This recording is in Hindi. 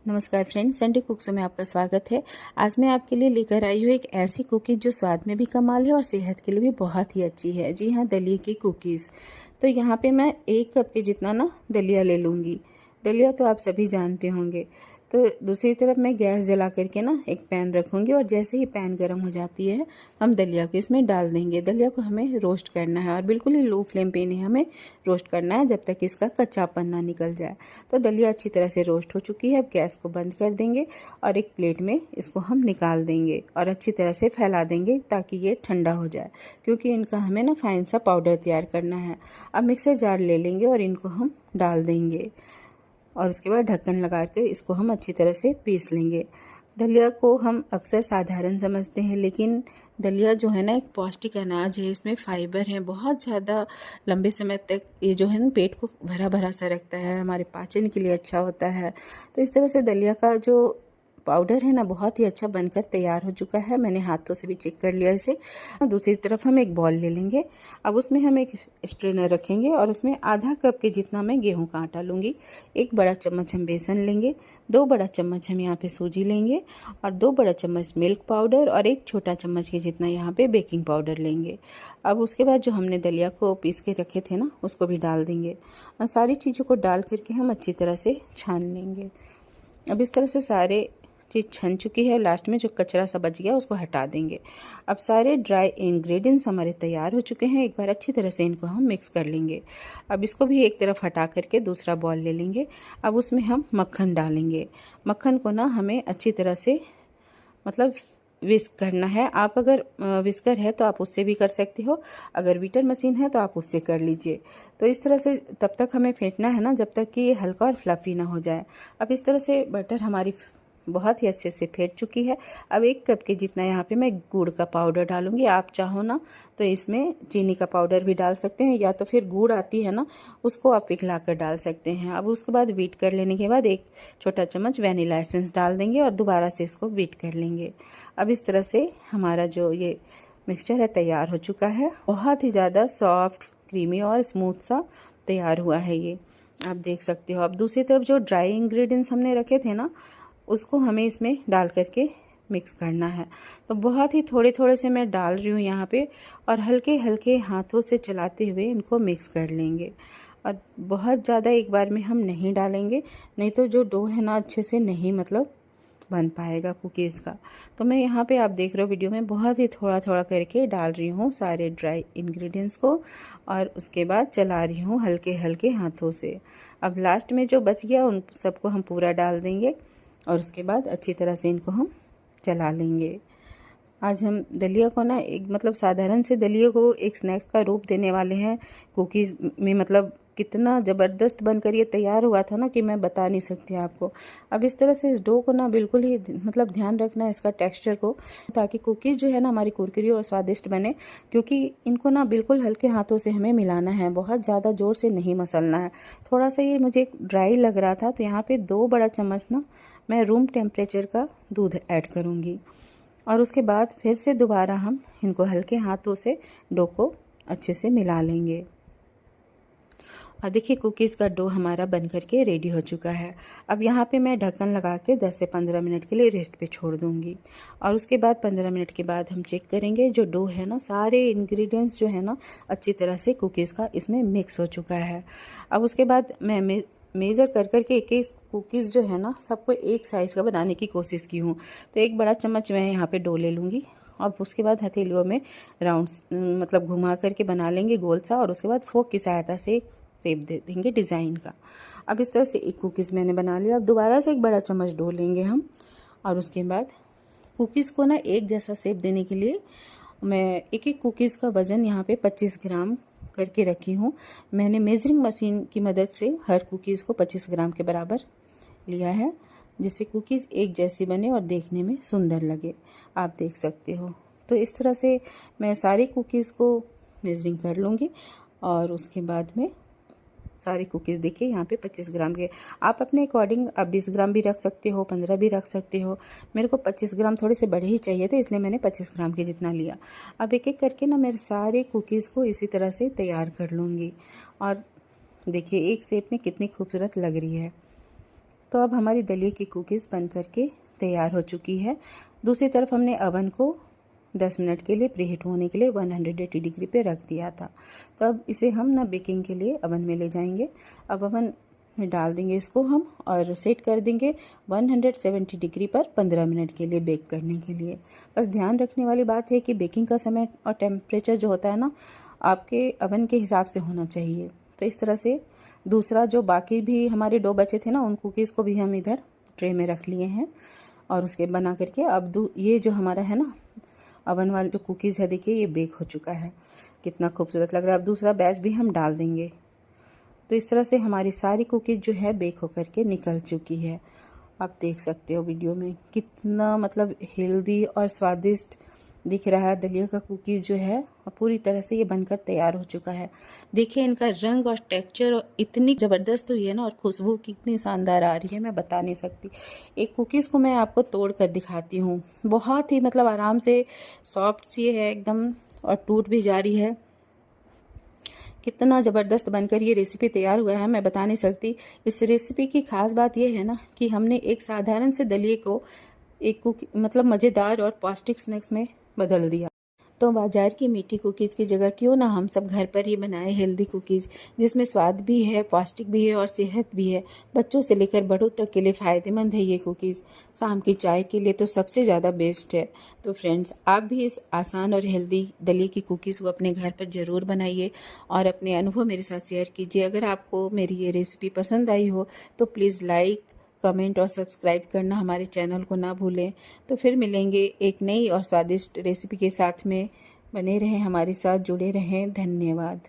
नमस्कार फ्रेंड्स, संडे कुक्स में आपका स्वागत है। आज मैं आपके लिए लेकर आई हूँ एक ऐसी कुकीज़ जो स्वाद में भी कमाल है और सेहत के लिए भी बहुत ही अच्छी है। जी हाँ, दलिया की कुकीज़। तो यहाँ पे मैं 1 कप के जितना ना दलिया ले लूँगी। दलिया तो आप सभी जानते होंगे। तो दूसरी तरफ मैं गैस जला करके ना एक पैन रखूँगी और जैसे ही पैन गर्म हो जाती है हम दलिया को इसमें डाल देंगे। दलिया को हमें रोस्ट करना है और बिल्कुल ही लो फ्लेम पे नहीं हमें रोस्ट करना है जब तक इसका कच्चापन ना निकल जाए। तो दलिया अच्छी तरह से रोस्ट हो चुकी है। अब गैस को बंद कर देंगे और एक प्लेट में इसको हम निकाल देंगे और अच्छी तरह से फैला देंगे ताकि ये ठंडा हो जाए, क्योंकि इनका हमें ना फाइन सा पाउडर तैयार करना है। अब मिक्सर जार ले लेंगे और इनको हम डाल देंगे और उसके बाद ढक्कन लगा कर इसको हम अच्छी तरह से पीस लेंगे। दलिया को हम अक्सर साधारण समझते हैं, लेकिन दलिया जो है ना एक पौष्टिक अनाज है। इसमें फाइबर है बहुत ज़्यादा। लंबे समय तक ये जो है ना पेट को भरा भरा सा रखता है, हमारे पाचन के लिए अच्छा होता है। तो इस तरह से दलिया का जो पाउडर है ना बहुत ही अच्छा बनकर तैयार हो चुका है। मैंने हाथों से भी चेक कर लिया इसे। दूसरी तरफ हम एक बॉल ले लेंगे। अब उसमें हम एक स्ट्रेनर रखेंगे और उसमें आधा कप के जितना मैं गेहूं का आटा लूँगी। 1 बड़ा चम्मच हम बेसन लेंगे, 2 बड़ा चम्मच हम यहाँ पे सूजी लेंगे और 2 बड़ा चम्मच मिल्क पाउडर और 1 छोटा चम्मच के जितना यहाँ पे बेकिंग पाउडर लेंगे। अब उसके बाद जो हमने दलिया को पीस के रखे थे ना उसको भी डाल देंगे और सारी चीज़ों को डाल करके हम अच्छी तरह से छान लेंगे। अब इस तरह से सारे चीज़ छन चुकी है। लास्ट में जो कचरा सा बच गया उसको हटा देंगे। अब सारे ड्राई इंग्रेडिएंट्स हमारे तैयार हो चुके हैं। एक बार अच्छी तरह से इनको हम मिक्स कर लेंगे। अब इसको भी एक तरफ हटा करके दूसरा बॉल ले लेंगे। अब उसमें हम मक्खन डालेंगे। मक्खन को ना हमें अच्छी तरह से मतलब विस्क करना है। आप अगर विस्कर है तो आप उससे भी कर सकते हो, अगर बीटर मशीन है तो आप उससे कर लीजिए। तो इस तरह से तब तक हमें फेंटना है ना जब तक कि ये हल्का और फ्लफी ना हो जाए। अब इस तरह से बटर हमारी बहुत ही अच्छे से फेंट चुकी है। अब 1 कप के जितना यहाँ पे मैं गुड़ का पाउडर डालूंगी। आप चाहो ना तो इसमें चीनी का पाउडर भी डाल सकते हैं, या तो फिर गुड़ आती है ना उसको आप पिघला कर डाल सकते हैं। अब उसके बाद बीट कर लेने के बाद 1 छोटा चम्मच वैनिला एसेंस डाल देंगे और दोबारा से इसको बीट कर लेंगे। अब इस तरह से हमारा जो ये मिक्सचर है तैयार हो चुका है। बहुत ही ज़्यादा सॉफ्ट, क्रीमी और स्मूथ सा तैयार हुआ है ये, आप देख सकते हो। अब दूसरी तरफ जो ड्राई इंग्रेडिएंट्स हमने रखे थे ना उसको हमें इसमें डाल करके मिक्स करना है। तो बहुत ही थोड़े थोड़े से मैं डाल रही हूँ यहाँ पे और हल्के हल्के हाथों से चलाते हुए इनको मिक्स कर लेंगे। और बहुत ज़्यादा एक बार में हम नहीं डालेंगे, नहीं तो जो डो है ना अच्छे से नहीं मतलब बन पाएगा कुकीज़ का। तो मैं यहाँ पे आप देख रहे हो वीडियो में बहुत ही थोड़ा थोड़ा करके डाल रही हूँ सारे ड्राई इंग्रेडिएंट्स को और उसके बाद चला रही हूँ हल्के हल्के हाथों से। अब लास्ट में जो बच गया उन सबको हम पूरा डाल देंगे और उसके बाद अच्छी तरह से इनको हम चला लेंगे। आज हम दलिया को ना एक मतलब साधारण से दलिया को एक स्नैक्स का रूप देने वाले हैं कुकीज़ में। मतलब कितना ज़बरदस्त बनकर ये तैयार हुआ था ना कि मैं बता नहीं सकती आपको। अब इस तरह से इस डो को ना बिल्कुल ही मतलब ध्यान रखना है इसका टेक्सचर को, ताकि कुकीज़ जो है ना हमारी कुरकुरी और स्वादिष्ट बने। क्योंकि इनको ना बिल्कुल हल्के हाथों से हमें मिलाना है, बहुत ज़्यादा ज़ोर से नहीं मसलना है। थोड़ा सा ये मुझे ड्राई लग रहा था तो यहाँ पर 2 बड़ा चम्मच ना मैं रूम टेम्परेचर का दूध ऐड करूँगी और उसके बाद फिर से दोबारा हम इनको हल्के हाथों से डो को अच्छे से मिला लेंगे। और देखिए कुकीज़ का डो हमारा बन करके रेडी हो चुका है। अब यहाँ पे मैं ढक्कन लगा के 10 से 15 मिनट के लिए रेस्ट पे छोड़ दूँगी और उसके बाद 15 मिनट के बाद हम चेक करेंगे। जो डो है ना सारे इंग्रेडिएंट्स जो है ना अच्छी तरह से कुकीज़ का इसमें मिक्स हो चुका है। अब उसके बाद मैं मेज़र कर करके एक एक कुकीज़ जो है ना सबको एक साइज़ का बनाने की कोशिश की हूँ। तो 1 बड़ा चम्मच मैं यहाँ पे डो ले लूँगी और उसके बाद हथेलियों में राउंड्स मतलब घुमा करके बना लेंगे गोल सा और उसके बाद फोक की सहायता से एक शेप दे देंगे डिज़ाइन का। अब इस तरह से एक कुकीज़ मैंने बना लिया। अब दोबारा से 1 बड़ा चम्मच डो लेंगे हम और उसके बाद कुकीज़ को ना एक जैसा शेप देने के लिए मैं एक एक कुकीज़ का वज़न यहाँ पे 25 ग्राम करके रखी हूँ। मैंने मेजरिंग मशीन की मदद से हर कुकीज़ को 25 ग्राम के बराबर लिया है, जिससे कुकीज़ एक जैसी बने और देखने में सुंदर लगे, आप देख सकते हो। तो इस तरह से मैं सारे कुकीज़ को मेजरिंग कर लूँगी और उसके बाद में सारे कुकीज़ देखिए यहाँ पे 25 ग्राम के, आप अपने अकॉर्डिंग आप 20 ग्राम भी रख सकते हो, 15 भी रख सकते हो। मेरे को 25 ग्राम थोड़े से बड़े ही चाहिए थे, इसलिए मैंने 25 ग्राम के जितना लिया। अब एक एक करके ना मेरे सारे कुकीज़ को इसी तरह से तैयार कर लूँगी और देखिए एक शेप में कितनी खूबसूरत लग रही है। तो अब हमारी दलिए की कुकीज़ बन करके तैयार हो चुकी है। दूसरी तरफ हमने अवन को 10 मिनट के लिए प्रीहीट होने के लिए 180 डिग्री पे रख दिया था। तो अब इसे हम ना बेकिंग के लिए अवन में ले जाएंगे। अब अवन में डाल देंगे इसको हम और सेट कर देंगे 170 डिग्री पर 15 मिनट के लिए बेक करने के लिए। बस ध्यान रखने वाली बात है कि बेकिंग का समय और टेम्परेचर जो होता है ना, आपके अवन के हिसाब से होना चाहिए। तो इस तरह से दूसरा जो बाकी भी हमारे डो बचे थे ना, उन कुकीज़ को भी हम इधर ट्रे में रख लिए हैं और उसके बना करके अब ये जो हमारा है ना अवन वाली जो कुकीज़ है, देखिए ये बेक हो चुका है, कितना खूबसूरत लग रहा है। अब दूसरा बैच भी हम डाल देंगे। तो इस तरह से हमारी सारी कुकीज़ जो है बेक होकर के निकल चुकी है। आप देख सकते हो वीडियो में कितना मतलब हेल्दी और स्वादिष्ट दिख रहा है। दलिया का कुकीज़ जो है पूरी तरह से ये बनकर तैयार हो चुका है। देखिए इनका रंग और टेक्सचर इतनी ज़बरदस्त हुई है ना, और खुशबू कितनी शानदार आ रही है, मैं बता नहीं सकती। एक कुकीज़ को मैं आपको तोड़ कर दिखाती हूँ। बहुत ही मतलब आराम से सॉफ्ट सी है एकदम, और टूट भी जा रही है। कितना ज़बरदस्त बनकर ये रेसिपी तैयार हुआ है, मैं बता नहीं सकती। इस रेसिपी की ख़ास बात यह है ना कि हमने एक साधारण से दलिए को एक मतलब मज़ेदार और पौष्टिक स्नैक्स में बदल दिया। तो बाज़ार की मीठी कुकीज़ की जगह क्यों ना हम सब घर पर ही बनाएं हेल्दी कुकीज़, जिसमें स्वाद भी है, पौष्टिक भी है और सेहत भी है। बच्चों से लेकर बड़ों तक के लिए फ़ायदेमंद है ये कुकीज़। शाम की चाय के लिए तो सबसे ज़्यादा बेस्ट है। तो फ्रेंड्स, आप भी इस आसान और हेल्दी दलिए की कुकीज़ को अपने घर पर ज़रूर बनाइए और अपने अनुभव मेरे साथ शेयर कीजिए। अगर आपको मेरी ये रेसिपी पसंद आई हो तो प्लीज़ लाइक, कमेंट और सब्सक्राइब करना हमारे चैनल को ना भूलें। तो फिर मिलेंगे एक नई और स्वादिष्ट रेसिपी के साथ में। बने रहें हमारे साथ, जुड़े रहें। धन्यवाद।